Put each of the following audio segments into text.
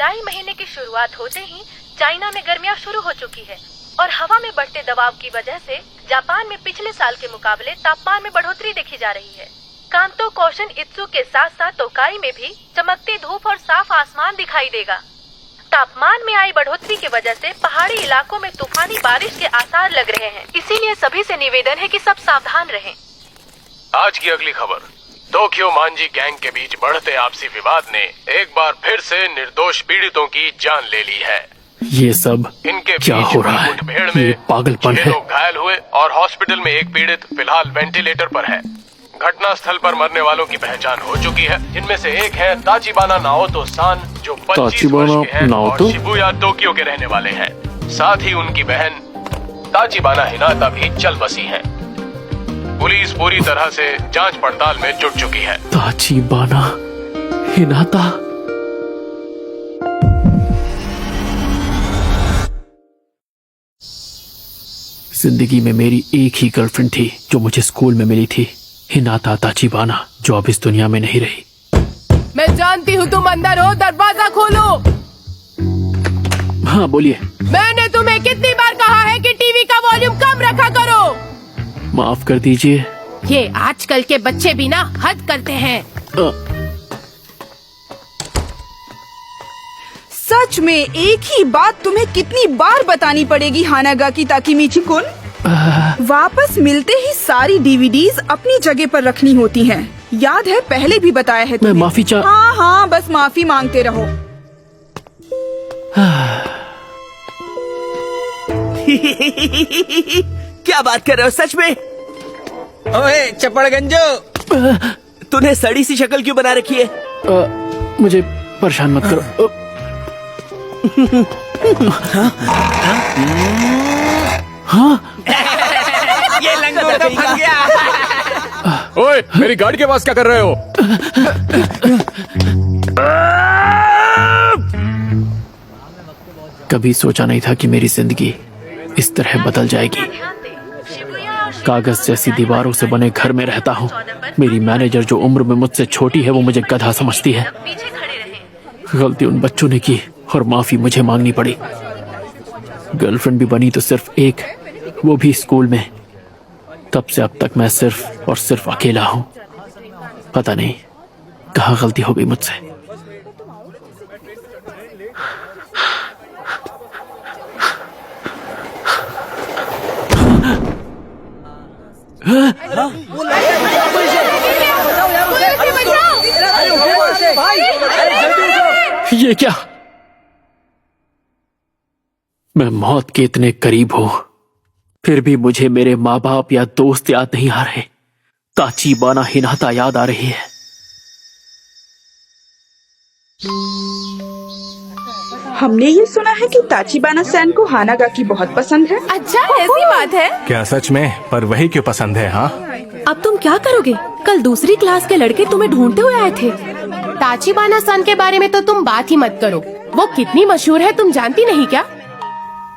जुलाई महीने की शुरुआत होते ही चाइना में गर्मियां शुरू हो चुकी है और हवा में बढ़ते दबाव की वजह से जापान में पिछले साल के मुकाबले तापमान में बढ़ोतरी देखी जा रही है। कांतो, कोशन इत्सु के साथ साथ तोकाई में भी चमकती धूप और साफ आसमान दिखाई देगा। तापमान में आई बढ़ोतरी की वजह से पहाड़ी इलाकों में तूफानी बारिश के आसार लग रहे हैं, इसीलिए सभी से निवेदन है कि सब सावधान रहें। आज की अगली खबर, टोक्यो मांजी गैंग के बीच बढ़ते आपसी विवाद ने एक बार फिर से निर्दोष पीड़ितों की जान ले ली है। ये सब इनके क्या हो रहा है? मुठभेड़ में ये पागलपन 6 है। लोग घायल हुए और हॉस्पिटल में एक पीड़ित फिलहाल वेंटिलेटर पर है। घटना स्थल पर मरने वालों की पहचान हो चुकी है, जिनमें से एक है ताचिबाना नाओतो सान, जो 25 वर्ष के हैं और शिबुया टोक्यो के रहने वाले हैं। साथ ही उनकी बहन ताचिबाना हिनाता भी चल बसी है। पुलिस पूरी तरह से जांच पड़ताल में जुट चुकी है। ताचिबाना हिनाता, जिंदगी में मेरी एक ही गर्लफ्रेंड थी जो मुझे स्कूल में मिली थी, हिनाता ताचिबाना, जो अब इस दुनिया में नहीं रही। मैं जानती हूँ तुम अंदर हो, दरवाजा खोलो। हाँ बोलिए। मैंने तुम्हें कितनी बार कहा है कि टीवी का वॉल्यूम कम रखा करो। माफ कर दीजिए। ये आजकल के बच्चे भी ना हद करते हैं। सच में एक ही बात तुम्हें कितनी बार बतानी पड़ेगी हानागाकी ताकेमिची कुन? वापस मिलते ही सारी डीवीडीज अपनी जगह पर रखनी होती हैं। याद है पहले भी बताया है तुम्हें। मैं माफी हाँ हाँ, बस माफी मांगते रहो। क्या बात कर रहे हो सच में? ओए चपड़गंजो, तूने सड़ी सी शक्ल क्यों बना रखी है? मुझे परेशान मत करो। हाँ? ये लंगोट तो फंस गया। ओए, मेरी गाड़ी के पास क्या कर रहे हो? कभी सोचा नहीं था कि मेरी जिंदगी इस तरह बदल जाएगी। कागज जैसी दीवारों से बने घर में रहता हूँ। मेरी मैनेजर जो उम्र में मुझसे छोटी है, वो मुझे गधा समझती है। गलती उन बच्चों ने की और माफी मुझे मांगनी पड़ी। गर्लफ्रेंड भी बनी तो सिर्फ एक, वो भी स्कूल में। तब से अब तक मैं सिर्फ और सिर्फ अकेला हूँ। पता नहीं कहाँ गलती हो गई मुझसे। ये क्या? मैं मौत के इतने करीब हूं, फिर भी मुझे मेरे माँ बाप या दोस्त याद नहीं आ रहे। ताचिबाना हिनाता याद आ रही है। हमने ये सुना है कि ताचिबाना सैन को हानागाकी बहुत पसंद है। अच्छा, ऐसी बात है क्या सच में? पर वही क्यों पसंद है? हाँ, अब तुम क्या करोगे? कल दूसरी क्लास के लड़के तुम्हें ढूंढते हुए आए थे। ताचिबाना सन के बारे में तो तुम बात ही मत करो। वो कितनी मशहूर है तुम जानती नहीं क्या?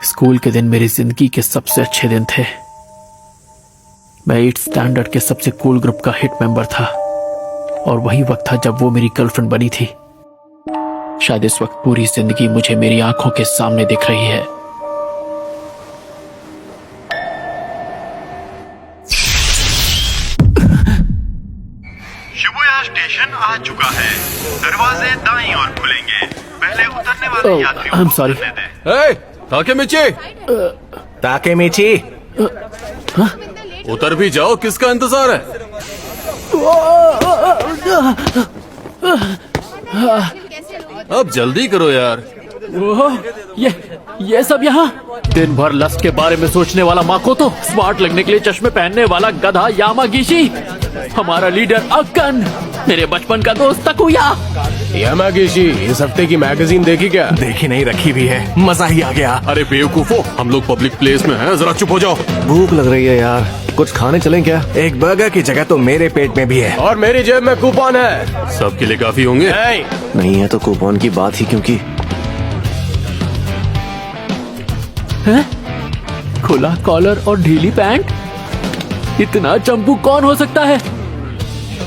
स्कूल के दिन मेरी जिंदगी के सबसे अच्छे दिन थे। मैं 8th स्टैंडर्ड के सबसे कूल ग्रुप का हिट मेंबर था और वही वक्त था जब वो मेरी गर्लफ्रेंड बनी थी। शायद इस वक्त पूरी जिंदगी मुझे मेरी आंखों के सामने दिख रही है। शिबुया स्टेशन आ चुका है। दरवाजे दाईं ओर खुलेंगे। पहले उतरने वाले यात्रियों I'm को sorry. उतरने दें। ताकेमिची, उतर भी जाओ, किसका इंतजार है? अब जल्दी करो यार। ये सब यहाँ? दिन भर लस्ट के बारे में सोचने वाला माकोतो, स्मार्ट लगने के लिए चश्मे पहनने वाला गधा यामागिशी, हमारा लीडर अक्कन, मेरे बचपन का दोस्त तकुया। यामागिशी, इस हफ्ते की मैगजीन देखी क्या? देखी नहीं, रखी भी है। मजा ही आ गया। अरे बेवकूफो, हम लोग पब्लिक प्लेस में हैं, जरा चुप हो जाओ। भूख लग रही है यार, कुछ खाने चलें क्या? एक बर्गर की जगह तो मेरे पेट में भी है। और मेरी जेब में कूपन है। सबके लिए काफी होंगे। नहीं है तो कूपन की बात ही क्योंकि है? खुला कॉलर और ढीली पैंट? इतना चंपू कौन हो सकता है?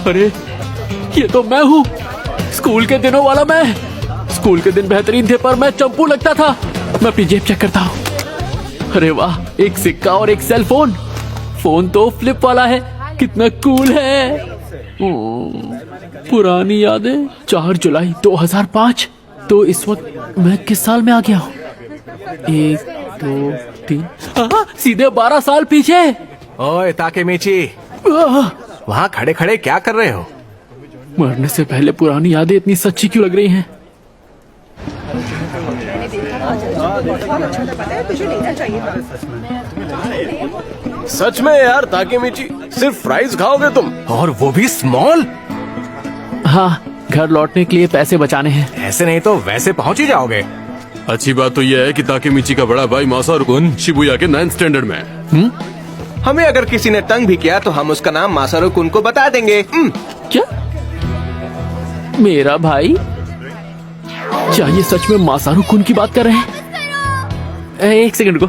अरे ये तो मैं हूँ, स्कूल के दिनों वाला मैं। स्कूल के दिन बेहतरीन थे, पर मैं चंपू लगता था। मैं अपनी जेब चेक करता हूँ। अरे वाह, एक सिक्का और एक सेल फोन। फोन तो फ्लिप वाला है, कितना कूल है। पुरानी यादें। 4 जुलाई 2005। तो इस वक्त मैं किस साल में आ गया हूँ? 1, 2, 3, सीधे 12 साल पीछे। ओए ताकेमीची, वहाँ खड़े खड़े क्या कर रहे हो? मरने से पहले पुरानी यादें इतनी सच्ची क्यों लग रही हैं? सच में यार ताकेमीची, सिर्फ फ्राइज खाओगे तुम? और वो भी स्मॉल? हाँ, घर लौटने के लिए पैसे बचाने हैं। ऐसे नहीं तो वैसे पहुंच ही जाओगे। अच्छी बात तो यह है कि ताकेमीची का बड़ा भाई मासारू-कुन शिबुया के 9th स्टैंडर्ड में है। हमें अगर किसी ने तंग भी किया तो हम उसका नाम मासारू-कुन को बता देंगे। क्या? मेरा भाई? क्या ये सच में मासारू-कुन की बात कर रहे हैं? एक सेकंड को,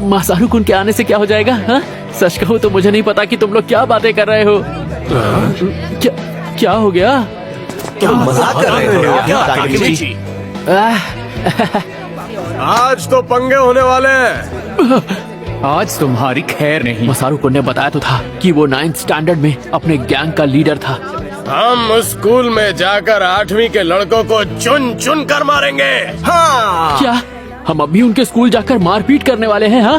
मासारू-कुन के आने से क्या हो जाएगा? हाँ? सच कहो तो मुझे नहीं पता कि तुम लोग क्या बातें कर रहे हो। क्या हो गया? तुम मजाक कर रहे हो क्या ताकेमीची? आज तो पंगे होने वाले हैं। आज तुम्हारी खैर नहीं। मासारू-कुन ने बताया तो था कि वो 9th स्टैंडर्ड में अपने गैंग का लीडर था। हम उस स्कूल में जाकर 8वीं के लड़कों को चुन चुन कर मारेंगे। हाँ। क्या हम अभी उनके स्कूल जाकर मारपीट करने वाले हैं? हाँ?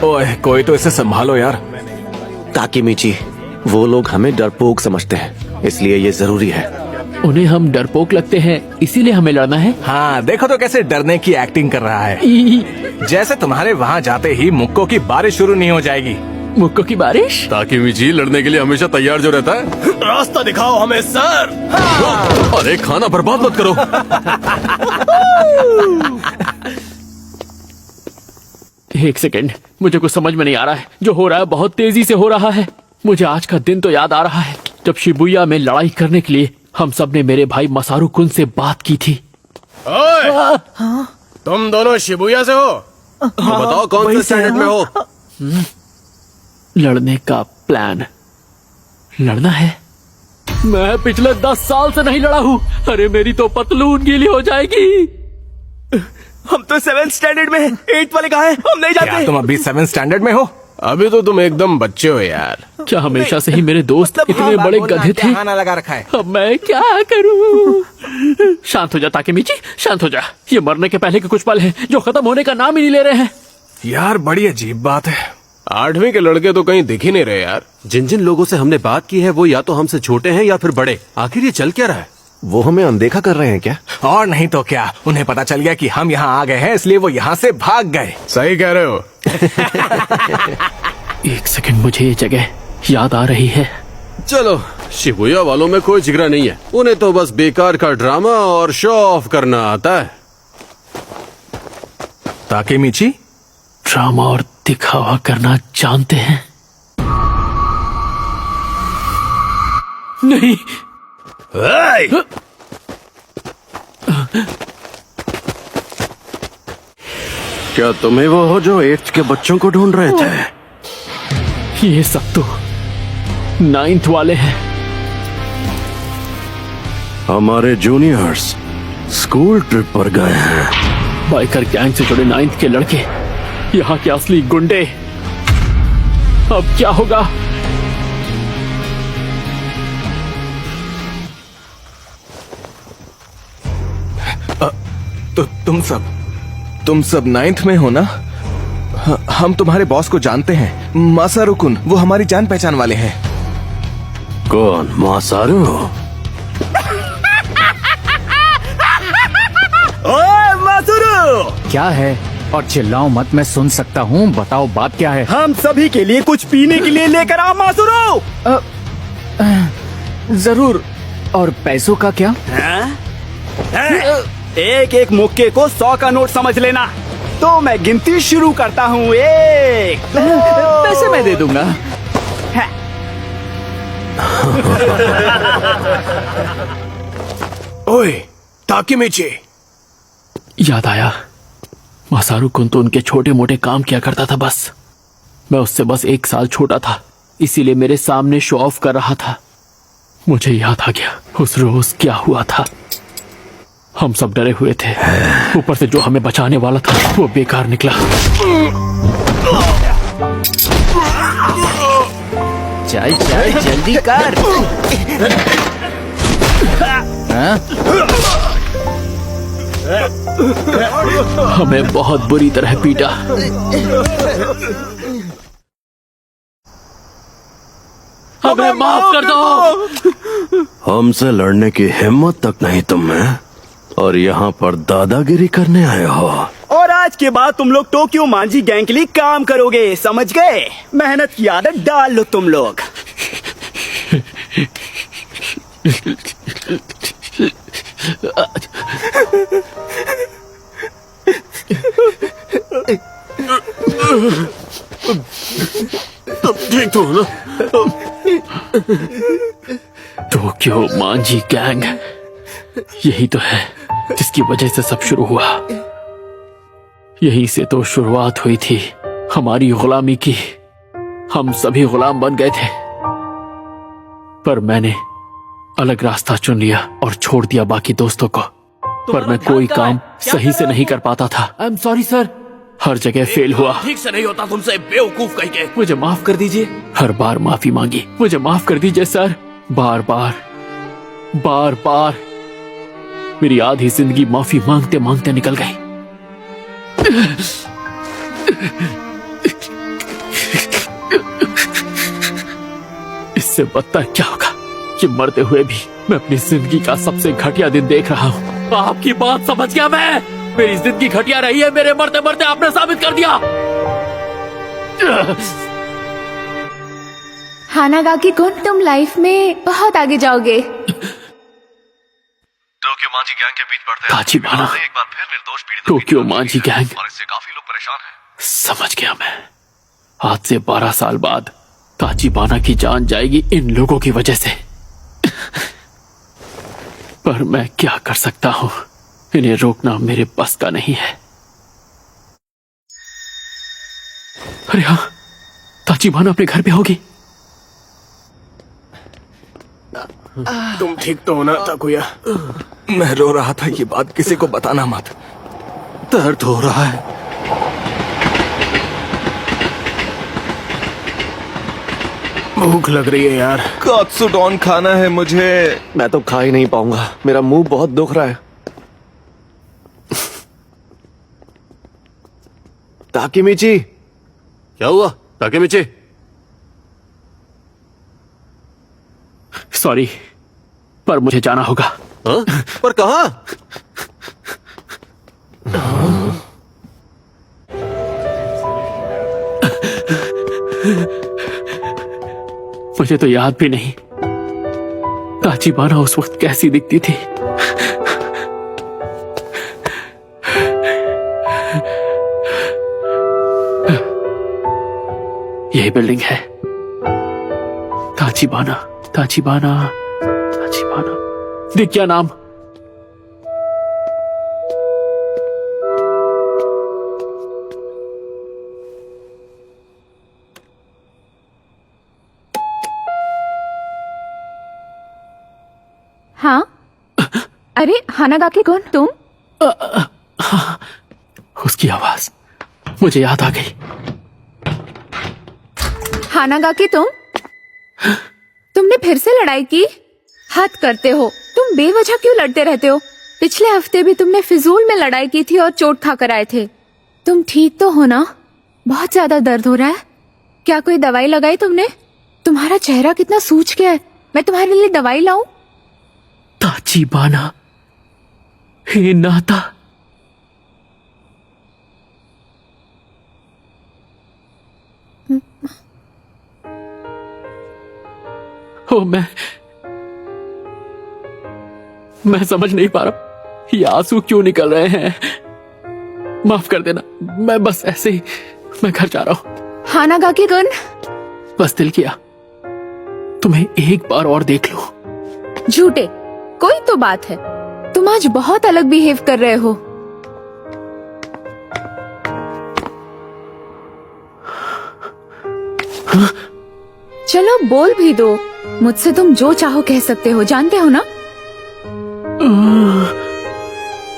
ओए, कोई तो इसे संभालो यार। ताकेमीची, वो लोग हमें डरपोक समझते हैं, इसलिए ये जरूरी है। उन्हें हम डरपोक लगते हैं, इसीलिए हमें लड़ना है। हाँ, देखो तो कैसे डरने की एक्टिंग कर रहा है। जैसे तुम्हारे वहाँ जाते ही मुक्कों की बारिश शुरू नहीं हो जाएगी। मुक्कों की बारिश? ताकेमीची लड़ने के लिए हमेशा तैयार जो रहता है। रास्ता दिखाओ हमें सर। अरे खाना बर्बाद मत करो। एक सेकंड, मुझे कुछ समझ में नहीं आ रहा है। जो हो रहा है बहुत तेजी से हो रहा है। मुझे आज का दिन तो याद आ रहा है जब शिबुया में लड़ाई करने के लिए हम सब ने मेरे भाई मासारू-कुन से बात की थी। ओए, तुम दोनों शिबुया से हो? तो बताओ कौन से स्टैंडर्ड में हो? लड़ने का प्लान। लड़ना है? मैं पिछले 10 साल से नहीं लड़ा हूँ। अरे मेरी तो पतलून गीली हो जाएगी। हम तो 7th स्टैंडर्ड में हैं। 8th वाले कहाँ हैं? हम नहीं क्या जाते। तुम अभी 7th स्टैंडर्ड में हो? अभी तो तुम एकदम बच्चे हो यार। क्या हमेशा से ही मेरे दोस्त इतने बड़े गधे थे? बहाना लगा रखा है। अब मैं क्या करूं? शांत हो जा ताकेमीची, शांत हो जा। ये मरने के पहले के कुछ पल हैं जो खत्म होने का नाम ही नहीं ले रहे हैं। यार बड़ी अजीब बात है। 8वीं के लड़के तो कहीं दिख ही नहीं रहे यार। जिन जिन लोगों से हमने बात की है वो या तो हमसे छोटे हैं या फिर बड़े। आखिर ये चल क्या रहा है? वो हमें अनदेखा कर रहे हैं क्या? और नहीं तो क्या, उन्हें पता चल गया कि हम यहाँ आ गए हैं, इसलिए वो यहाँ से भाग गए। सही कह रहे हो। एक सेकंड, मुझे ये जगह याद आ रही है। चलो, शिबुया वालों में कोई जिगरा नहीं है। उन्हें तो बस बेकार का ड्रामा और शो ऑफ करना आता है। ताकेमीची, ड्रामा और दिखावा करना जानते हैं? नहीं। क्या तुम्हें वो हो जो 8th के बच्चों को ढूंढ रहे थे? ये सब तो 9th वाले हैं। हमारे जूनियर्स स्कूल ट्रिप पर गए हैं। बाइकर गैंग से जुड़े 9th के लड़के, यहाँ के असली गुंडे। अब क्या होगा? तो तुम सब 9th में हो ना? हम तुम्हारे बॉस को जानते हैं, मासारू-कुन। वो हमारी जान पहचान वाले हैं। कौन? मासारू? ओए मासारू! क्या है? और चिल्लाओ मत, मैं सुन सकता हूँ। बताओ बात क्या है? हम सभी के लिए कुछ पीने के लिए लेकर आओ मासारू। जरूर। और पैसों का क्या? एक एक मुक्के को 100 का नोट समझ लेना। तो मैं गिनती शुरू करता हूँ। 1 पैसे मैं दे दूंगा। ओए ताकेमीची, याद आया, मासारू-कुन तो उनके छोटे मोटे काम किया करता था। बस मैं उससे 1 साल छोटा था, इसीलिए मेरे सामने शो ऑफ कर रहा था। मुझे याद आ गया उस रोज क्या हुआ था। हम सब डरे हुए थे, ऊपर से जो हमें बचाने वाला था वो बेकार निकला। चल चल जल्दी कर। हाँ? हमें बहुत बुरी तरह पीटा। हमें माफ कर दो। हमसे लड़ने की हिम्मत तक नहीं तुम में, और यहाँ पर दादागिरी करने आए हो। और आज के बाद तुम लोग टोक्यो मांझी गैंग के लिए काम करोगे, समझ गए? मेहनत की आदत डाल लो तुम लोग। ठीक तो ना? टोक्यो मांझी गैंग, यही तो है जिसकी वजह से सब शुरू हुआ। यहीं से तो शुरुआत हुई थी हमारी गुलामी की। हम सभी गुलाम बन गए थे, पर मैंने अलग रास्ता चुन लिया और छोड़ दिया बाकी दोस्तों को। पर मैं कोई काम सही से नहीं कर पाता था। I am sorry sir. हर जगह फेल हुआ। ठीक से नहीं होता तुमसे, बेवकूफ कह के। मुझे माफ कर दीजिए। हर बार माफी मांगी, मुझे माफ कर दीजिए सर। बार बार बार बार मेरी आधी जिंदगी माफी मांगते मांगते निकल गई। इससे बदतर क्या होगा कि मरते हुए भी मैं अपनी जिंदगी का सबसे घटिया दिन देख रहा हूँ। आपकी बात समझ गया मैं। मेरी जिंदगी घटिया रही है, मेरे मरते मरते आपने साबित कर दिया। हानागाकी कुन, तुम लाइफ में बहुत आगे जाओगे। टोक्यो मांझी गैंग के बीच बढ़ते ताचिबाना, एक बार फिर निर्दोष पीड़ितों टोक्यो मांझी गैंग, और इससे काफी लोग परेशान हैं। समझ गया मैं। आज से 12 साल बाद ताचिबाना की जान जाएगी इन लोगों की वजह से। पर मैं क्या कर सकता हूं, इन्हें रोकना मेरे बस का नहीं है। अरे हाँ, ताचिबाना अपने घर पे होगी। तुम ठीक तो होना ताकुया? मैं रो रहा था, ये बात किसी को बताना मत। दर्द हो रहा है। भूख लग रही है यार। कात्सुडोन खाना है मुझे। मैं तो खा ही नहीं पाऊंगा, मेरा मुंह बहुत दुख रहा है। ताकेमिची। क्या हुआ ताकेमिची? सॉरी, पर मुझे जाना होगा। हाँ? पर कहाँ? मुझे तो याद भी नहीं ताचिबाना उस वक्त कैसी दिखती थी। यही बिल्डिंग है। ताचिबाना, ताचिबाना, ताचिबाना। दिख क्या नाम? हाँ? अरे हानागाकी कुन, तुम? उसकी आवाज मुझे याद आ गई। हानागाकी तुमने फिर से लड़ाई की? हद करते हो, तुम बेवजह क्यों लड़ते रहते हो? पिछले हफ्ते भी तुमने फिजूल में लड़ाई की थी और चोट खाकर आए थे। तुम ठीक तो हो ना? बहुत ज्यादा दर्द हो रहा है? क्या कोई दवाई लगाई तुमने? तुम्हारा चेहरा कितना सूज गया है। मैं तुम्हारे लिए दवाई लाऊं? ताचिबाना, हे नाता। ओ, मैं समझ नहीं पा रहा ये आंसू क्यों निकल रहे हैं। माफ कर देना, मैं बस ऐसे ही मैं घर जा रहा हूँ। हानागाकी कुन, बस दिल किया तुम्हें एक बार और देख लो। झूठे, कोई तो बात है। तुम आज बहुत अलग बिहेव कर रहे हो। चलो बोल भी दो, मुझसे तुम जो चाहो कह सकते हो, जानते हो ना?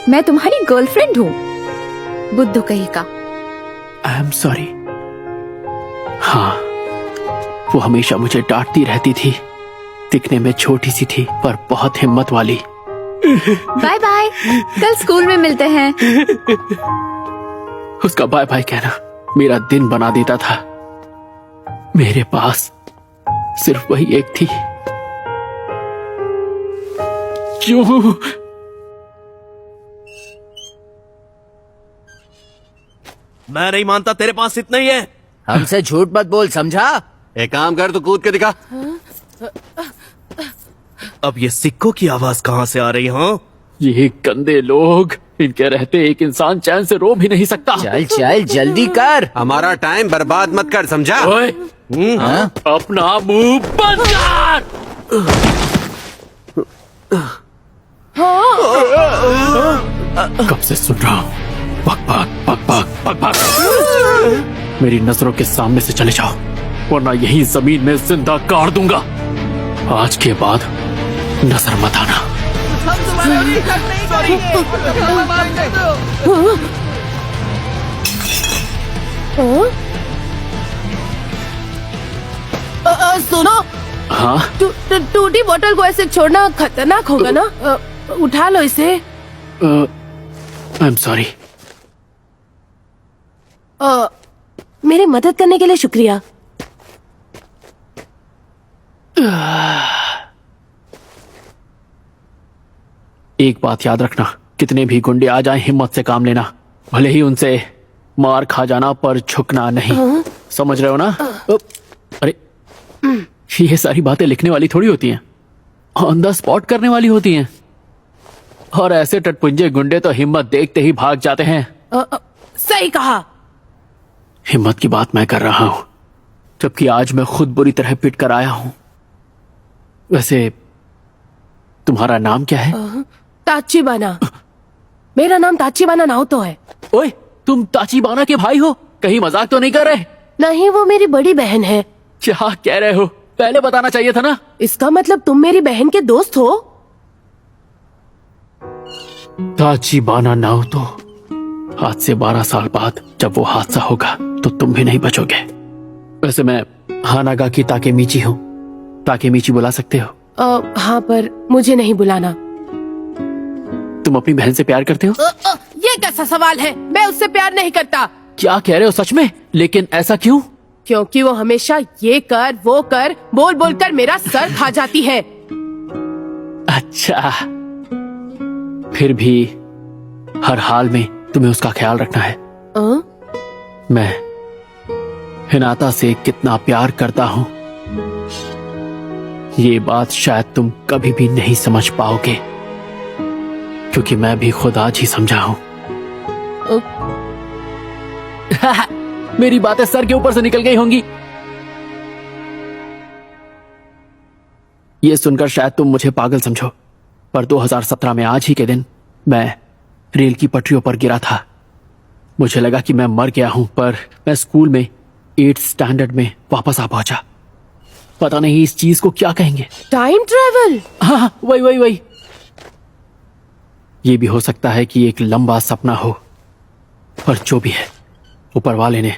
मैं तुम्हारी गर्लफ्रेंड हूँ, बुद्धू कहीं का। आई एम सॉरी। हाँ, वो हमेशा मुझे डांटती रहती थी। दिखने में छोटी सी थी पर बहुत हिम्मत वाली। बाय बाय, कल स्कूल में मिलते हैं। उसका बाय बाय कहना मेरा दिन बना देता था। मेरे पास सिर्फ वही एक थी। क्यों? मैं नहीं मानता, तेरे पास इतना ही है। हमसे झूठ मत बोल, समझा? एक काम कर, तू कूद के दिखा। अब ये सिक्कों की आवाज कहाँ से आ रही है? ये गंदे लोग, इनके रहते एक इंसान चैन से रो भी नहीं सकता। चल चल जल्दी कर, हमारा टाइम बर्बाद मत कर, समझा? ओए, अपना मुंह बंद कर। कब से सुन रहा हूँ, बक बक बक बक बक बक। मेरी नजरों के सामने से चले जाओ, वरना यही जमीन में जिंदा गाड़ दूंगा। आज के बाद नजर मत आना। सुनो, हाँ, टूटी बोतल को ऐसे छोड़ना खतरनाक होगा ना। उठा लो इसे। आई एम सॉरी। मेरी मदद करने के लिए शुक्रिया। एक बात याद रखना, कितने भी गुंडे आ जाएं, हिम्मत से काम लेना। भले ही उनसे मार खा जाना, पर झुकना नहीं। समझ रहे हो ना? अरे, ये सारी बातें लिखने वाली थोड़ी होती हैं, ऑन द स्पॉट करने वाली होती हैं। और ऐसे टटपुंजे गुंडे तो हिम्मत देखते ही भाग जाते हैं। सही कहा। हिम्मत की बात मैं कर रहा हूं, जबकि आज मैं खुद बुरी तरह पिट कर आया हूं। वैसे तुम्हारा नाम क्या है? ताचिबाना। मेरा नाम ताचिबाना नाओतो है। ओए, तुम ताचिबाना के भाई हो? कहीं मजाक तो नहीं कर रहे? नहीं, वो मेरी बड़ी बहन है। क्या कह रहे हो? पहले बताना चाहिए था ना। इसका मतलब तुम मेरी बहन के दोस्त हो? ताचिबाना नाओतो, आज से 12 साल बाद जब वो हादसा होगा तो तुम भी नहीं बचोगे। वैसे मैं हानागाकी ताकेमीची हूँ। ताकेमीची बुला सकते हो? हाँ, पर मुझे नहीं बुलाना। तुम अपनी बहन से प्यार करते हो? ये कैसा सवाल है? मैं उससे प्यार नहीं करता। क्या कह रहे हो सच में? लेकिन ऐसा क्यों? क्योंकि वो हमेशा ये कर वो कर बोल बोल कर मेरा सर खा जाती है। अच्छा, फिर भी हर हाल में तुम्हें उसका ख्याल रखना है। मैं हिनाता से कितना प्यार करता हूँ, ये बात शायद तुम कभी भी नहीं समझ पाओगे, क्योंकि मैं भी खुद आज ही समझा हूं। मेरी बातें सर के ऊपर से निकल गई होंगी। ये सुनकर शायद तुम मुझे पागल समझो, पर 2017 में आज ही के दिन मैं रेल की पटरियों पर गिरा था। मुझे लगा कि मैं मर गया हूं, पर मैं स्कूल में 8th स्टैंडर्ड में वापस आ पहुंचा। पता नहीं इस चीज को क्या कहेंगे। Time travel? हाँ, वही। ये भी हो सकता है कि एक लंबा सपना हो, पर जो भी है, ऊपर वाले ने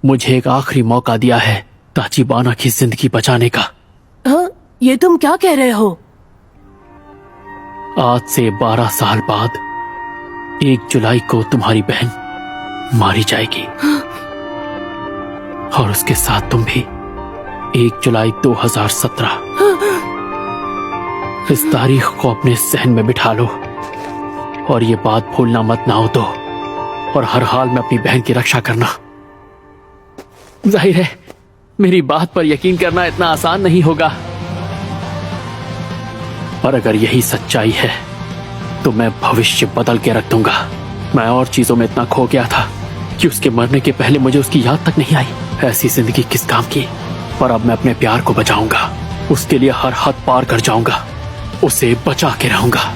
मुझे एक आखिरी मौका दिया है ताचिबाना की जिंदगी बचाने का। हाँ, ये तुम क्या कह रहे हो? आज से 12 साल बाद 1 जुलाई को तुम्हारी बहन मारी जाएगी। और उसके साथ तुम भी। 1 जुलाई 2017। इस तारीख को अपने सहन में बिठा लो और ये बात भूलना मत ना हो तो, और हर हाल में अपनी बहन की रक्षा करना। जाहिर है मेरी बात पर यकीन करना इतना आसान नहीं होगा, पर अगर यही सच्चाई है तो मैं भविष्य बदल के रख दूंगा। मैं और चीजों में इतना खो गया था कि उसके मरने के पहले मुझे उसकी याद तक नहीं आई। ऐसी जिंदगी किस काम की? पर अब मैं अपने प्यार को बचाऊंगा, उसके लिए हर हद पार कर जाऊंगा, उसे बचा के रहूंगा।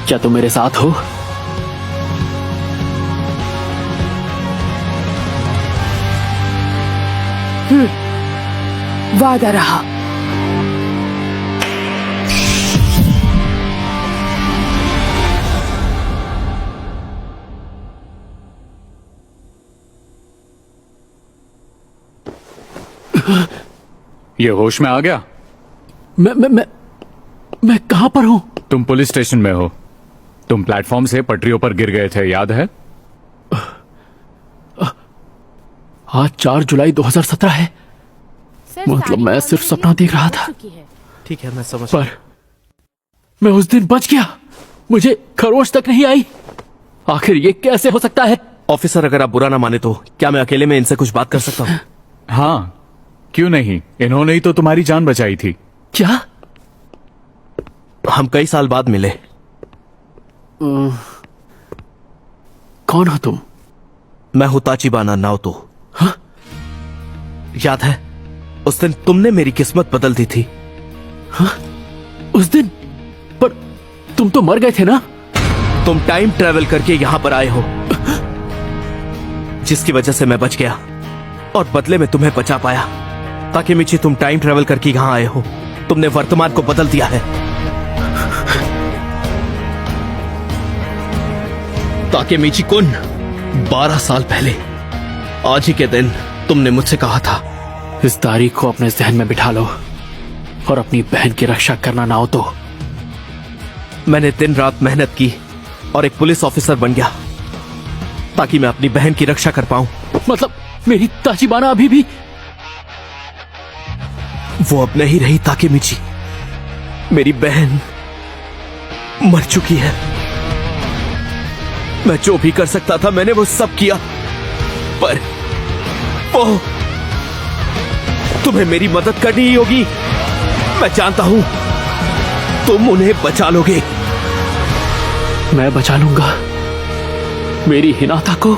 क्या तुम मेरे साथ हो? वादा रहा। ये होश में आ गया? मैं कहां पर हूं? तुम पुलिस स्टेशन में हो। तुम प्लेटफॉर्म से पटरियों पर गिर गए थे, याद है? आज 4 जुलाई 2017 है। मतलब मैं सिर्फ सपना देख रहा था। ठीक है, मैं समझ पर मैं उस दिन बच गया। मुझे खरोश तक नहीं आई। आखिर ये कैसे हो सकता है? ऑफिसर, अगर आप बुरा ना माने तो क्या मैं अकेले में इनसे कुछ बात कर सकता हूँ? हाँ, क्यों नहीं? इन्होंने ही तो तुम्हारी जान बचाई थी। क्या? हम कई साल बाद मिले। कौन हो तुम? मैं हूं ताचिबाना नाओतो। हाँ? याद है उस दिन तुमने मेरी किस्मत बदल दी थी? हाँ? उस दिन? पर तुम तो मर गए थे ना? तुम टाइम ट्रेवल करके यहां पर आए हो, जिसकी वजह से मैं बच गया और बदले में तुम्हें बचा पाया। ताकेमिची, तुम टाइम ट्रेवल करके यहां आए हो। तुमने वर्तमान को बदल दिया है। ताकेमिची कुन, 12 साल पहले आज ही के दिन तुमने मुझसे कहा था, इस तारीख को अपने जहन में बिठा लो और अपनी बहन की रक्षा करना ना हो तो। मैंने दिन रात मेहनत की और एक पुलिस ऑफिसर बन गया ताकि मैं अपनी बहन की रक्षा कर पाऊं। मतलब मेरी ताचिबाना अभी भी? वो अब नहीं रही ताकेमिची। मेरी बहन मर चुकी है। मैं जो भी कर सकता था मैंने वो सब किया, पर वो तुम्हें मेरी मदद करनी ही होगी। मैं जानता हूं तुम उन्हें बचा लोगे। मैं बचा लूंगा मेरी हिनाता को।